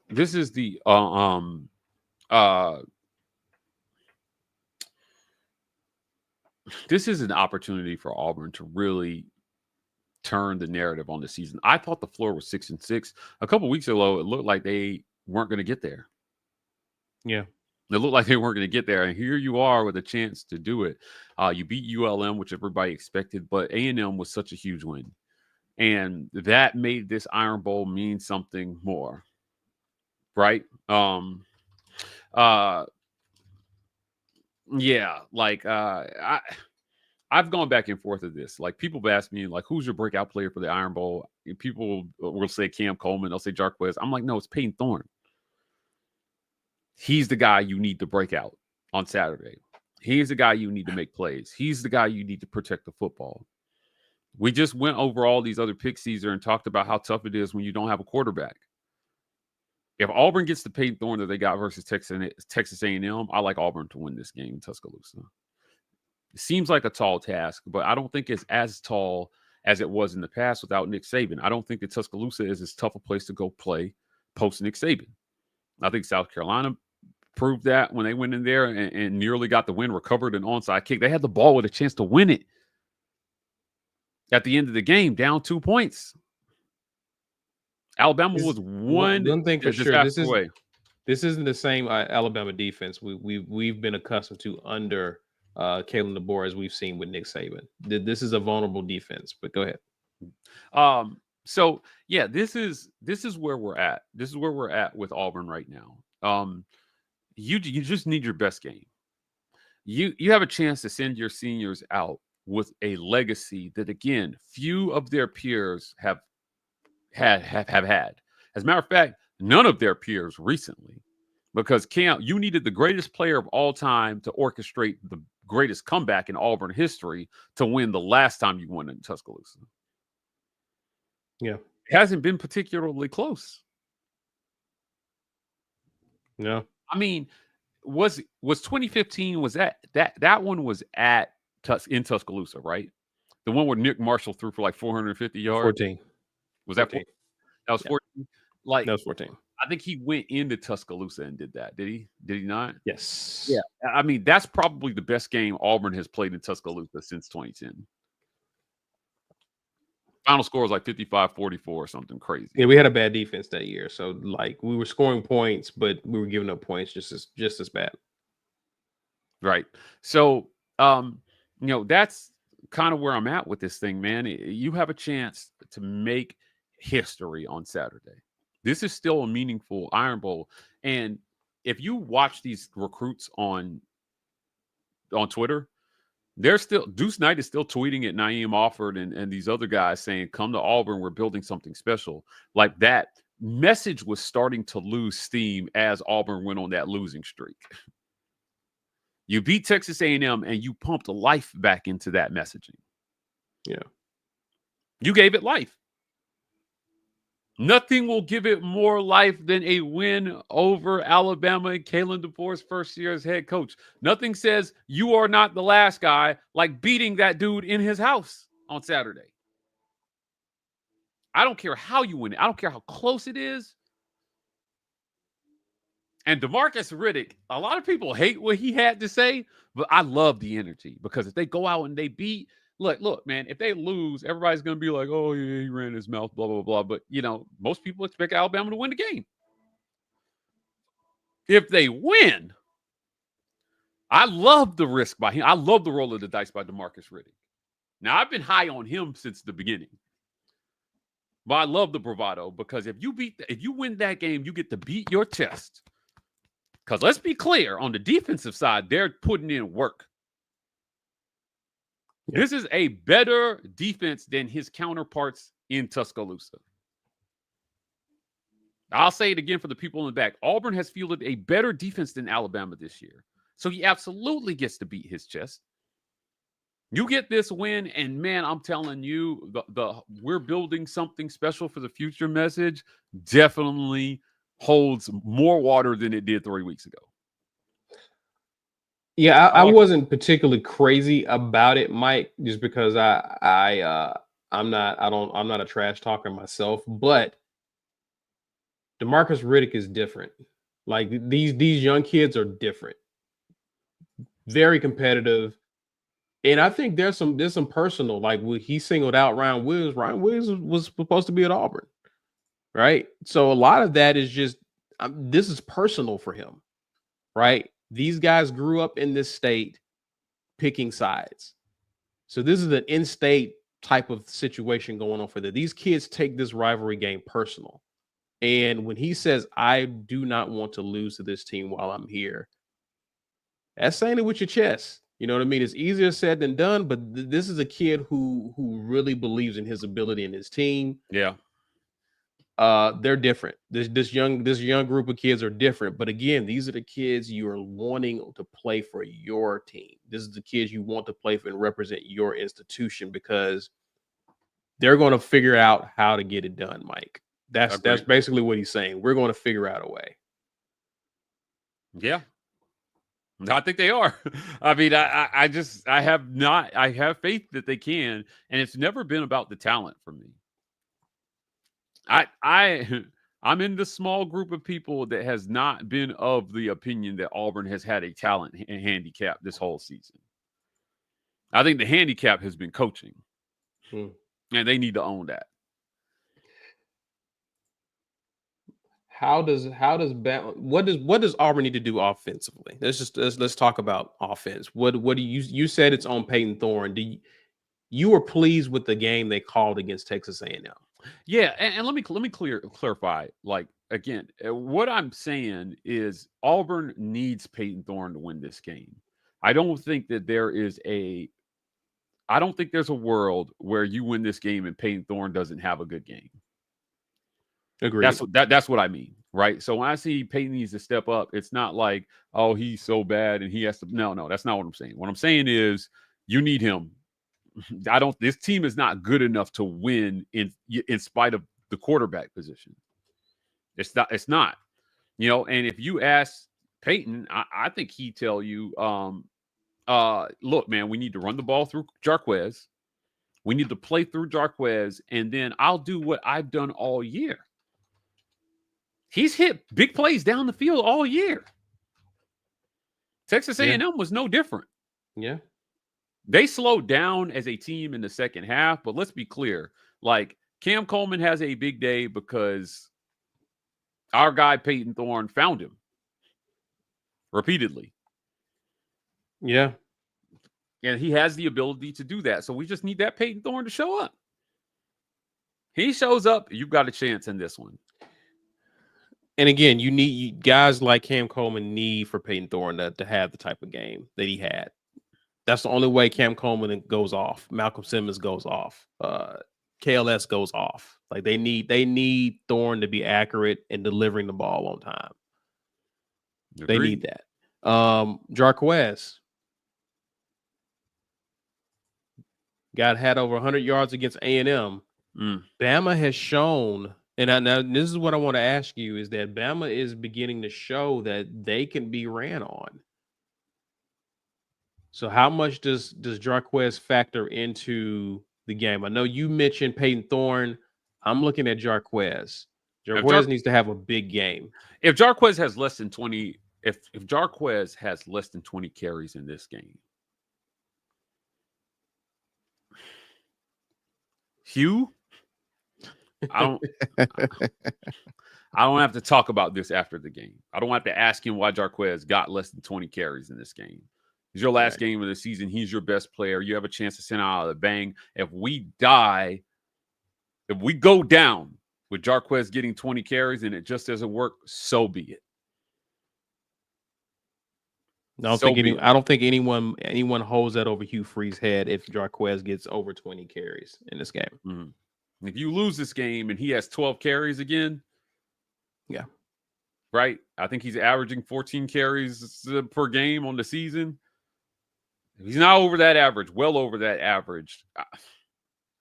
Speaker 2: an opportunity for Auburn to really turn the narrative on the season. I thought the floor was 6-6. A couple weeks ago, it looked like they weren't going to get there.
Speaker 1: Yeah.
Speaker 2: It looked like they weren't going to get there, and here you are with a chance to do it. You beat ULM, which everybody expected, but A&M was such a huge win. And that made this Iron Bowl mean something more, right? Yeah, like I've gone back and forth of this. Like, people have asked me, like, who's your breakout player for the Iron Bowl? And people will say Cam Coleman. They'll say Jarquez. I'm like, no, it's Peyton Thorne. He's the guy you need to break out on Saturday. He's the guy you need to make plays. He's the guy you need to protect the football. We just went over all these other pick Caesar and talked about how tough it is when you don't have a quarterback. If Auburn gets the Peyton Thorne that they got versus Texas A&M, I like Auburn to win this game in Tuscaloosa. It seems like a tall task, but I don't think it's as tall as it was in the past without Nick Saban. I don't think that Tuscaloosa is as tough a place to go play post Nick Saban. I think South Carolina proved that when they went in there and nearly got the win, recovered an onside kick. They had the ball with a chance to win it at the end of the game, down 2 points. Alabama was one
Speaker 1: thing for sure.
Speaker 2: away.
Speaker 1: This isn't the same Alabama defense we've been accustomed to under Kalen DeBoer as we've seen with Nick Saban. This is a vulnerable defense, but go ahead.
Speaker 2: So yeah, this is where we're at. This is where we're at with Auburn right now. You just need your best game. You have a chance to send your seniors out with a legacy that, again, few of their peers have had. As a matter of fact, none of their peers recently, because Cam, you needed the greatest player of all time to orchestrate the greatest comeback in Auburn history to win the last time you won in Tuscaloosa.
Speaker 1: Yeah.
Speaker 2: It hasn't been particularly close.
Speaker 1: No.
Speaker 2: I mean, was 2015, was that one was in Tuscaloosa, right? The one where Nick Marshall threw for like 450 yards.
Speaker 1: 14.
Speaker 2: Was that 14? That was 14.
Speaker 1: Yeah.
Speaker 2: Like,
Speaker 1: that was 14.
Speaker 2: I think he went into Tuscaloosa and did that. Did he? Did he not?
Speaker 1: Yes.
Speaker 2: Yeah. I mean, that's probably the best game Auburn has played in Tuscaloosa since 2010. Final score was like 55-44 or something crazy.
Speaker 1: Yeah, we had a bad defense that year. So, like, we were scoring points, but we were giving up points just as bad.
Speaker 2: Right. So, that's kind of where I'm at with this thing, man. You have a chance to make history on Saturday. This is still a meaningful Iron Bowl. And if you watch these recruits on Twitter, they're still, Deuce Knight is still tweeting at Naeem Offord and these other guys saying, come to Auburn, we're building something special. Like, that message was starting to lose steam as Auburn went on that losing streak. You beat Texas A&M and you pumped life back into that messaging.
Speaker 1: Yeah.
Speaker 2: You gave it life. Nothing will give it more life than a win over Alabama and Kalen DeBoer's first year as head coach. Nothing says you are not the last guy like beating that dude in his house on Saturday. I don't care how you win it. I don't care how close it is. And DeMarcus Riddick, a lot of people hate what he had to say, but I love the energy, because if they go out and they beat, look, man, if they lose, everybody's going to be like, oh, yeah, he ran his mouth, blah, blah, blah. But, most people expect Alabama to win the game. If they win, I love the risk by him. I love the roll of the dice by DeMarcus Riddick. Now, I've been high on him since the beginning. But I love the bravado, because if you win that game, you get to beat your chest. Because let's be clear, on the defensive side, they're putting in work. Yeah. This is a better defense than his counterparts in Tuscaloosa. I'll say it again for the people in the back. Auburn has fielded a better defense than Alabama this year. So he absolutely gets to beat his chest. You get this win, and man, I'm telling you, the we're building something special for the future message definitely holds more water than it did 3 weeks ago.
Speaker 1: Yeah, I wasn't particularly crazy about it, Mike, just because I'm not a trash talker myself, but DeMarcus Riddick is different. Like, these young kids are different. Very competitive. And I think there's some personal, like, he singled out Ryan Williams. Ryan Williams was supposed to be at Auburn, right? So a lot of that is just, this is personal for him, right? These guys grew up in this state picking sides. So this is an in-state type of situation going on for them. These kids take this rivalry game personal. And when he says, I do not want to lose to this team while I'm here, that's saying it with your chest. You know what I mean? It's easier said than done, but this is a kid who really believes in his ability and his team.
Speaker 2: Yeah.
Speaker 1: They're different. This young group of kids are different. But again, these are the kids you are wanting to play for your team. This is the kids you want to play for and represent your institution because they're going to figure out how to get it done, Mike. That's
Speaker 2: Agreed.
Speaker 1: basically what he's saying. We're going to figure out a way.
Speaker 2: Yeah. I think they are. I mean, I have faith that they can, and it's never been about the talent for me. I'm in the small group of people that has not been of the opinion that Auburn has had a talent handicap this whole season. I think the handicap has been coaching, and they need to own that.
Speaker 1: What does Auburn need to do offensively? Let's talk about offense. What do you said it's on Peyton Thorne? You were pleased with the game they called against Texas A&M?
Speaker 2: Yeah, and let me clarify. Like again, what I'm saying is Auburn needs Peyton Thorne to win this game. I don't think there's a world where you win this game and Peyton Thorne doesn't have a good game.
Speaker 1: Agreed.
Speaker 2: That's what I mean, right? So when I see Peyton needs to step up, it's not like, oh, he's so bad and he has to. No, that's not what I'm saying. What I'm saying is you need him. This team is not good enough to win in spite of the quarterback position. It's not. And if you ask Peyton, I think he'd tell you, look, man, we need to run the ball through Jarquez. We need to play through Jarquez, and then I'll do what I've done all year. He's hit big plays down the field all year. Texas A&M was no different.
Speaker 1: Yeah.
Speaker 2: They slowed down as a team in the second half, but let's be clear. Like, Cam Coleman has a big day because our guy Peyton Thorne found him repeatedly.
Speaker 1: Yeah.
Speaker 2: And he has the ability to do that. So we just need that Peyton Thorne to show up. He shows up, you've got a chance in this one.
Speaker 1: And again, guys like Cam Coleman need for Peyton Thorne to have the type of game that he had. That's the only way Cam Coleman goes off. Malcolm Simmons goes off. KLS goes off. Like they need Thorne to be accurate and delivering the ball on time.
Speaker 2: Agreed.
Speaker 1: They need that. Jarquez had over 100 yards against A&M. Bama has shown, and now this is what I want to ask you, is that Bama is beginning to show that they can be ran on. So how much does Jarquez factor into the game? I know you mentioned Peyton Thorne. I'm looking at Jarquez. Jarquez needs to have a big game.
Speaker 2: If Jarquez has less than 20, if Jarquez has less than 20 carries in this game, Hugh, I don't have to talk about this after the game. I don't have to ask him why Jarquez got less than 20 carries in this game. It's your last game of the season. He's your best player. You have a chance to send out of the bang. If we go down with Jarquez getting 20 carries and it just doesn't work, so be it.
Speaker 1: I don't think anyone holds that over Hugh Freeze's head if Jarquez gets over 20 carries in this game.
Speaker 2: Mm-hmm. If you lose this game and he has 12 carries again,
Speaker 1: yeah,
Speaker 2: right? I think he's averaging 14 carries per game on the season. If he's not over that average, well over that average,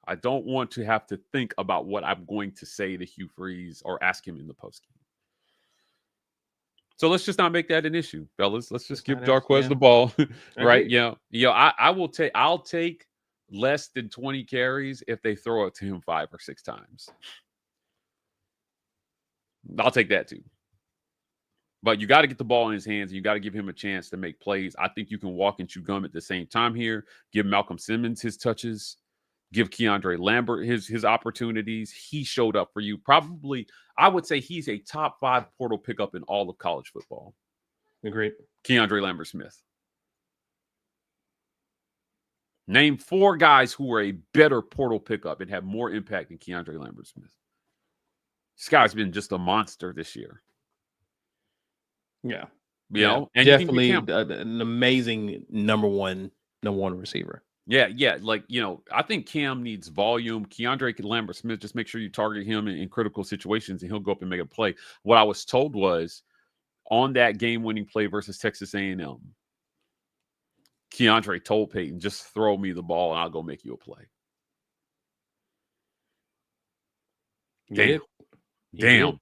Speaker 2: I don't want to have to think about what I'm going to say to Hugh Freeze or ask him in the postgame. So let's just not make that an issue, fellas. Let's just give Jarquez the ball, right? I'll take less than 20 carries if they throw it to him 5 or 6 times. I'll take that too. But you got to get the ball in his hands. And you got to give him a chance to make plays. I think you can walk and chew gum at the same time here. Give Malcolm Simmons his touches. Give Keandre Lambert his opportunities. He showed up for you. Probably, I would say he's a top 5 portal pickup in all of college football.
Speaker 1: Agreed.
Speaker 2: Keandre Lambert-Smith. Name 4 guys who were a better portal pickup and have more impact than Keandre Lambert-Smith. This guy's been just a monster this year.
Speaker 1: Yeah.
Speaker 2: You know, and you can get
Speaker 1: definitely
Speaker 2: Cam.
Speaker 1: an amazing number one receiver.
Speaker 2: Yeah. Like, I think Cam needs volume. Keandre Lambert Smith, just make sure you target him in critical situations and he'll go up and make a play. What I was told was on that game-winning play versus Texas A&M, Keandre told Peyton, just throw me the ball and I'll go make you a play. Damn. Damn.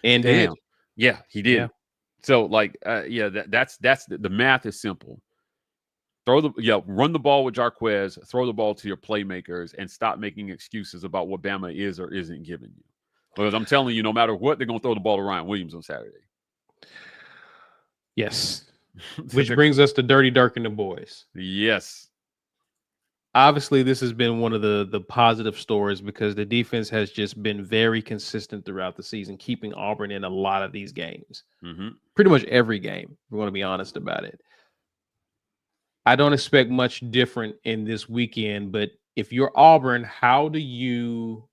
Speaker 1: And
Speaker 2: Damn.
Speaker 1: did.
Speaker 2: Yeah, he did.
Speaker 1: Yeah.
Speaker 2: So, like, that's the math is simple. Run the ball with Jarquez, throw the ball to your playmakers, and stop making excuses about what Bama is or isn't giving you. Because I'm telling you, no matter what, they're going to throw the ball to Ryan Williams on Saturday.
Speaker 1: Yes. Which brings us to Dirty Dirk and the boys.
Speaker 2: Yes.
Speaker 1: Obviously, this has been one of the positive stories because the defense has just been very consistent throughout the season, keeping Auburn in a lot of these games.
Speaker 2: Mm-hmm.
Speaker 1: Pretty much every game, if we're going to be honest about it. I don't expect much different in this weekend, but if you're Auburn, how do you...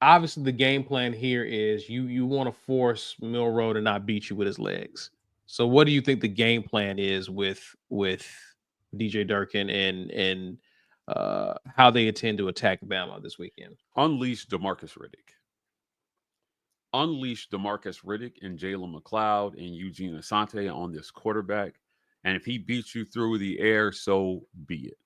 Speaker 1: Obviously, the game plan here is you want to force Milroe to not beat you with his legs. So what do you think the game plan is with DJ Durkin and how they intend to attack Bama this weekend?
Speaker 2: Unleash DeMarcus Riddick. Unleash DeMarcus Riddick and Jalen McLeod and Eugene Asante on this quarterback. And if he beats you through the air, so be it.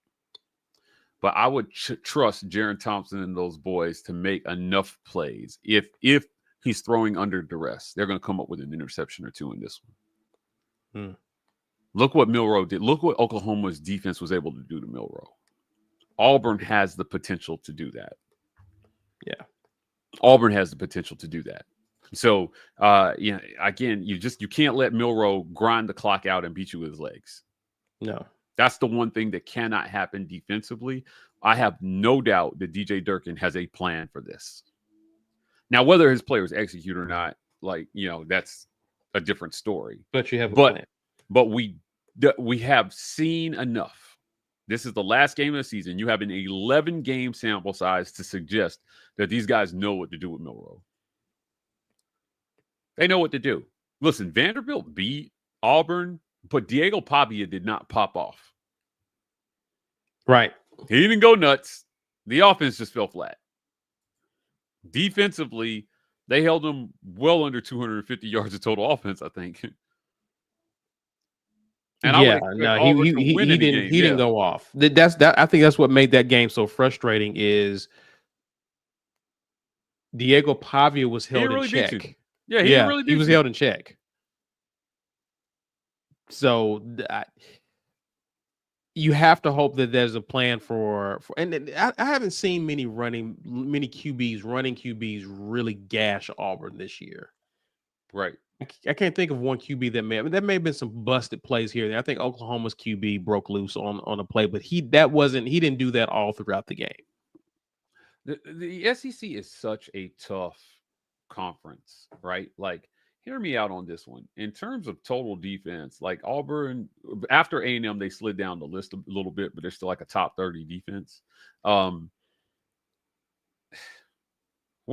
Speaker 2: But I would trust Jaron Thompson and those boys to make enough plays. If he's throwing under duress, they're going to come up with an interception or two in this one. Look what Milroe did. Look what Oklahoma's defense was able to do to Milroe. Auburn has the potential to do that.
Speaker 1: Yeah.
Speaker 2: Auburn has the potential to do that. So, again, you can't let Milroe grind the clock out and beat you with his legs.
Speaker 1: No.
Speaker 2: That's the one thing that cannot happen defensively. I have no doubt that DJ Durkin has a plan for this. Now, whether his players execute or not, that's a different story.
Speaker 1: But you have a plan.
Speaker 2: But we have seen enough. This is the last game of the season. You have an 11-game sample size to suggest that these guys know what to do with Milroe. They know what to do. Listen, Vanderbilt beat Auburn, but Diego Pavia did not pop off.
Speaker 1: Right.
Speaker 2: He didn't go nuts. The offense just fell flat. Defensively, they held him well under 250 yards of total offense, I think. And
Speaker 1: he didn't go off. I think that's what made that game so frustrating is Diego Pavia was held in check.
Speaker 2: Yeah,
Speaker 1: he was held in check. So you have to hope that there's a plan for and I haven't seen many QBs really gash Auburn this year.
Speaker 2: Right.
Speaker 1: I can't think of one QB that may have been some busted plays here. I think Oklahoma's QB broke loose on a play, but he didn't do that all throughout the game.
Speaker 2: The SEC is such a tough conference, right? Like, hear me out on this one. In terms of total defense, like Auburn, after A&M, they slid down the list a little bit, but they're still like a top 30 defense. Where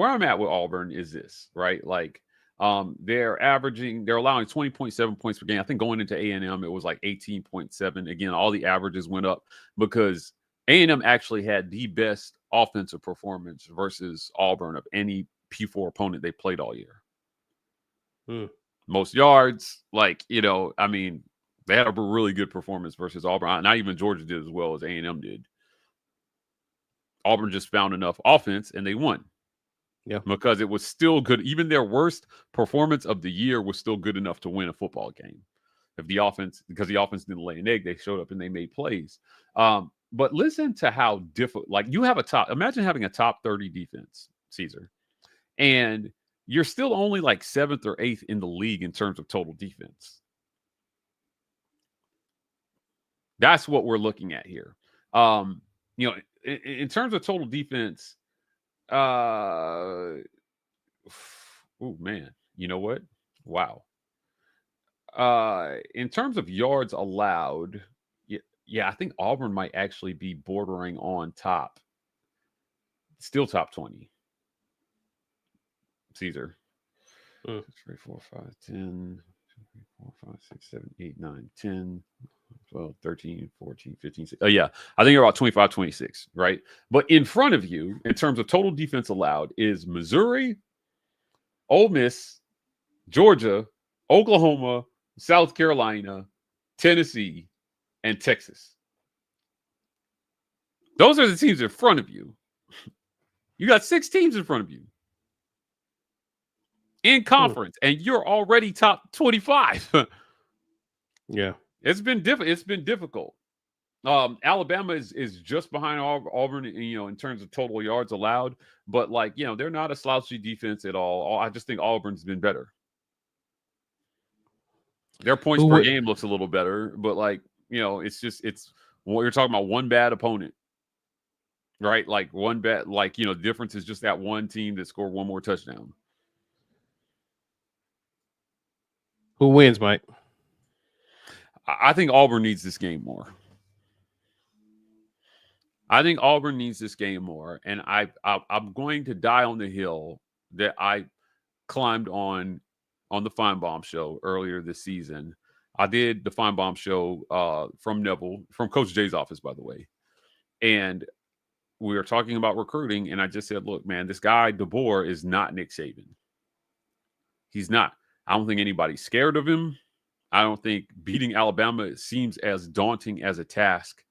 Speaker 2: I'm at with Auburn is this, right? Like, they're allowing 20.7 points per game. I think going into A&M, it was like 18.7. Again, all the averages went up because A&M actually had the best offensive performance versus Auburn of any P4 opponent they played all year. Most yards, they had a really good performance versus Auburn. Not even Georgia did as well as A&M did. Auburn just found enough offense and they won.
Speaker 1: Yeah,
Speaker 2: because it was still good. Even their worst performance of the year was still good enough to win a football game. Because the offense didn't lay an egg, they showed up and they made plays. But listen to how difficult. Like, you have imagine having a top 30 defense, Caesar, and you're still only like 7th or 8th in the league in terms of total defense. That's what we're looking at here. In terms of total defense, oh man, you know what? Wow. In terms of yards allowed, I think Auburn might actually be bordering on top. Still top 20. Caesar. 3, 4, 5, 10, 4, 5, 6, 7, 8, 9, 10, 12, 13, 14, 15, 16. Oh, yeah. I think you're about 25, 26, right? But in front of you, in terms of total defense allowed, is Missouri, Ole Miss, Georgia, Oklahoma, South Carolina, Tennessee, and Texas. Those are the teams in front of you. You got 6 teams in front of you in conference, and you're already top 25.
Speaker 1: Yeah.
Speaker 2: It's been difficult. Alabama is just behind Auburn, in terms of total yards allowed, but they're not a slouchy defense at all. I just think Auburn's been better. Their points per game looks a little better, but it's what you're talking about, one bad opponent, right? Like one bad, the difference is just that one team that scored one more touchdown.
Speaker 1: Who wins, Mike?
Speaker 2: I think Auburn needs this game more. And I'm going to die on the hill that I climbed on the Feinbaum show earlier this season. I did the Feinbaum show from Neville, from Coach Jay's office, by the way. And we were talking about recruiting, and I just said, look, man, this guy, DeBoer, is not Nick Saban. He's not. I don't think anybody's scared of him. I don't think beating Alabama seems as daunting as a task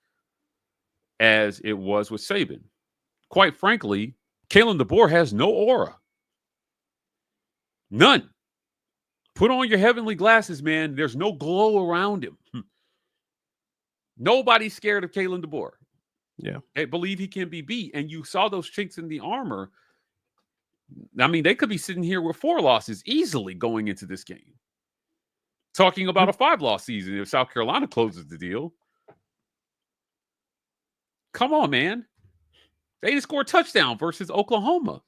Speaker 2: as it was with Saban. Quite frankly, Kalen DeBoer has no aura. None. Put on your heavenly glasses, man. There's no glow around him. Nobody's scared of Kalen DeBoer.
Speaker 1: Yeah.
Speaker 2: They believe he can be beat. And you saw those chinks in the armor. I mean, they could be sitting here with 4 losses easily going into this game. Talking about a 5-loss season if South Carolina closes the deal. Come on, man. They didn't score a touchdown versus Oklahoma.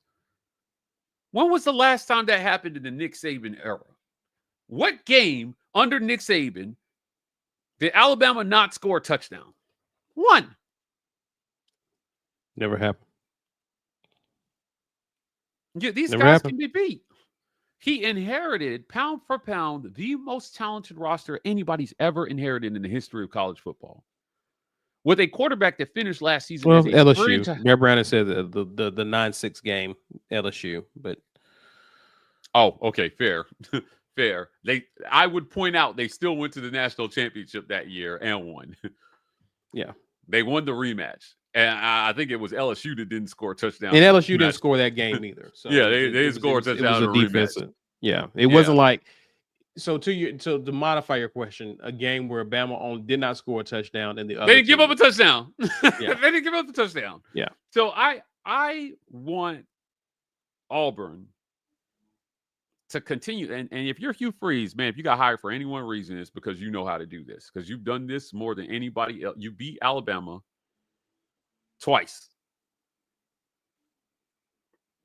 Speaker 2: When was the last time that happened in the Nick Saban era? What game under Nick Saban did Alabama not score a touchdown? One.
Speaker 1: Never happened.
Speaker 2: Yeah, these guys can be beat. He inherited, pound for pound, the most talented roster anybody's ever inherited in the history of college football. With a quarterback that finished last season.
Speaker 1: Well, LSU. Bear Brown said the 9-6 game, LSU, but.
Speaker 2: Oh, okay, fair. Fair. I would point out they still went to the national championship that year and won.
Speaker 1: Yeah.
Speaker 2: They won the rematch. And I think it was LSU that didn't score a touchdown.
Speaker 1: And LSU didn't score that game either. So
Speaker 2: yeah, they didn't score a touchdown.
Speaker 1: It was a defensive. Yeah. It wasn't like so to modify your question, a game where Bama did not score a touchdown and the other
Speaker 2: they didn't give up a touchdown.
Speaker 1: Yeah.
Speaker 2: They didn't give up a touchdown.
Speaker 1: Yeah.
Speaker 2: So I want Auburn to continue. And if you're Hugh Freeze, man, if you got hired for any one reason, it's because you know how to do this. Because you've done this more than anybody else. You beat Alabama twice.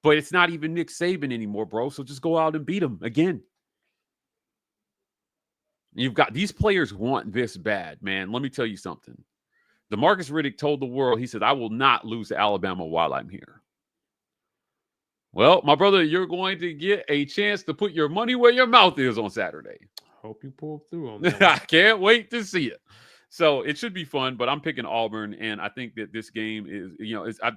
Speaker 2: But it's not even Nick Saban anymore, bro. So just go out and beat him again. You've got these players want this bad, man. Let me tell you something. DeMarcus Riddick told the world, he said, I will not lose to Alabama while I'm here. Well, my brother, you're going to get a chance to put your money where your mouth is on Saturday.
Speaker 1: Hope you pull through on that.
Speaker 2: I can't wait to see it. So it should be fun, but I'm picking Auburn, and I think that this game is,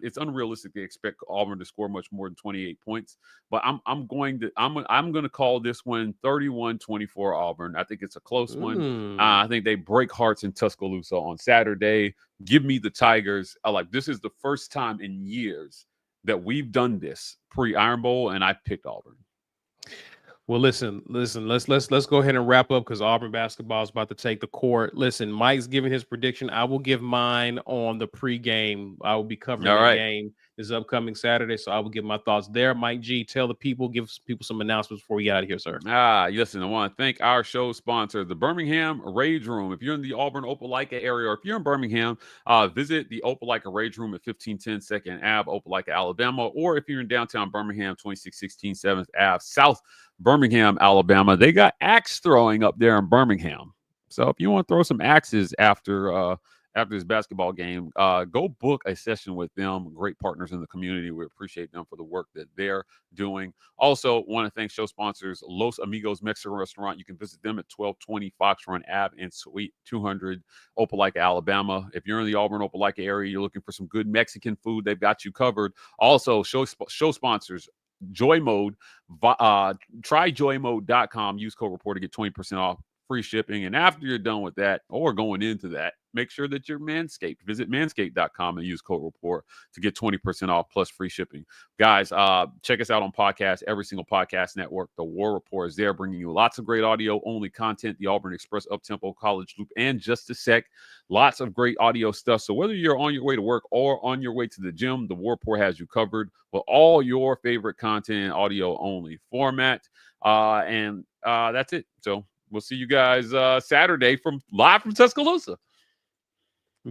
Speaker 2: it's unrealistic to expect Auburn to score much more than 28 points. But I'm going to call this one 31-24 Auburn. I think it's a close one. I think they break hearts in Tuscaloosa on Saturday. Give me the Tigers. This is the first time in years that we've done this pre-Iron Bowl, and I picked Auburn.
Speaker 1: Well, listen. Let's go ahead and wrap up because Auburn basketball is about to take the court. Listen, Mike's giving his prediction. I will give mine on the pregame. I will be covering the game this upcoming Saturday, so I will give my thoughts there. Mike G, tell the people, give people some announcements before we get out of here, sir.
Speaker 2: Listen, I want to thank our show sponsor, the Birmingham Rage Room. If you're in the Auburn Opelika area, or if you're in Birmingham, visit the Opelika Rage Room at 1510 2nd Ave, Opelika, Alabama. Or if you're in downtown Birmingham, 2616 7th Ave, South Birmingham, Alabama. They got axe throwing up there in Birmingham. So if you want to throw some axes after after this basketball game, go book a session with them. Great partners in the community. We appreciate them for the work that they're doing. Also, want to thank show sponsors Los Amigos Mexican Restaurant. You can visit them at 1220 Fox Run Ave in Suite 200, Opelika, Alabama. If you're in the Auburn, Opelika area, you're looking for some good Mexican food, they've got you covered. Also, show sponsors Joy Mode. Try joymode.com. Use code report to get 20% off, free shipping. And after you're done with that or going into that, make sure that you're Manscaped. Visit manscaped.com and use code report to get 20% off plus free shipping. Guys, check us out on podcasts, every single podcast network. The War Report is there, bringing you lots of great audio-only content, the Auburn Express, Uptempo, College Loop, and Just a Sec. Lots of great audio stuff. So whether you're on your way to work or on your way to the gym, the War Report has you covered with all your favorite content, audio-only format. And that's it. So we'll see you guys Saturday live from Tuscaloosa.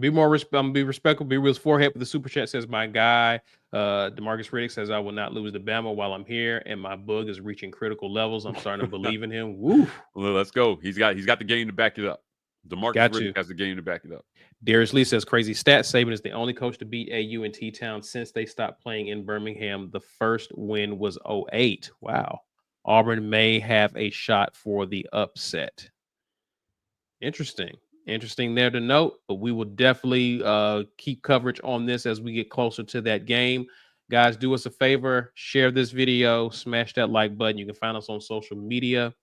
Speaker 1: Be respectful. Be real's forehead with the super chat says, my guy, DeMarcus Riddick says, I will not lose to Bama while I'm here, and my bug is reaching critical levels. I'm starting to believe in him. Woo!
Speaker 2: Well, let's go. He's got the game to back it up. DeMarcus Riddick has the game to back it up.
Speaker 1: Darius Lee says, crazy stat. Saban is the only coach to beat AU and T-Town since they stopped playing in Birmingham. The first win was 2008. Wow. Auburn may have a shot for the upset. Interesting there to note, but we will definitely keep coverage on this as we get closer to that game. Guys, do us a favor, share this video, smash that like button. You can find us on social media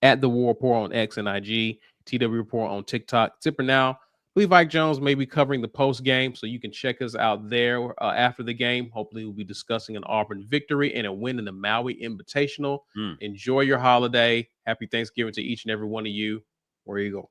Speaker 1: at The War Report on X and IG, TW Report on TikTok. Tipper now, I believe Ike Jones may be covering the post game, so you can check us out there after the game. Hopefully we'll be discussing an Auburn victory and a win in the Maui Invitational. Enjoy your holiday. Happy Thanksgiving to each and every one of you. Where you go.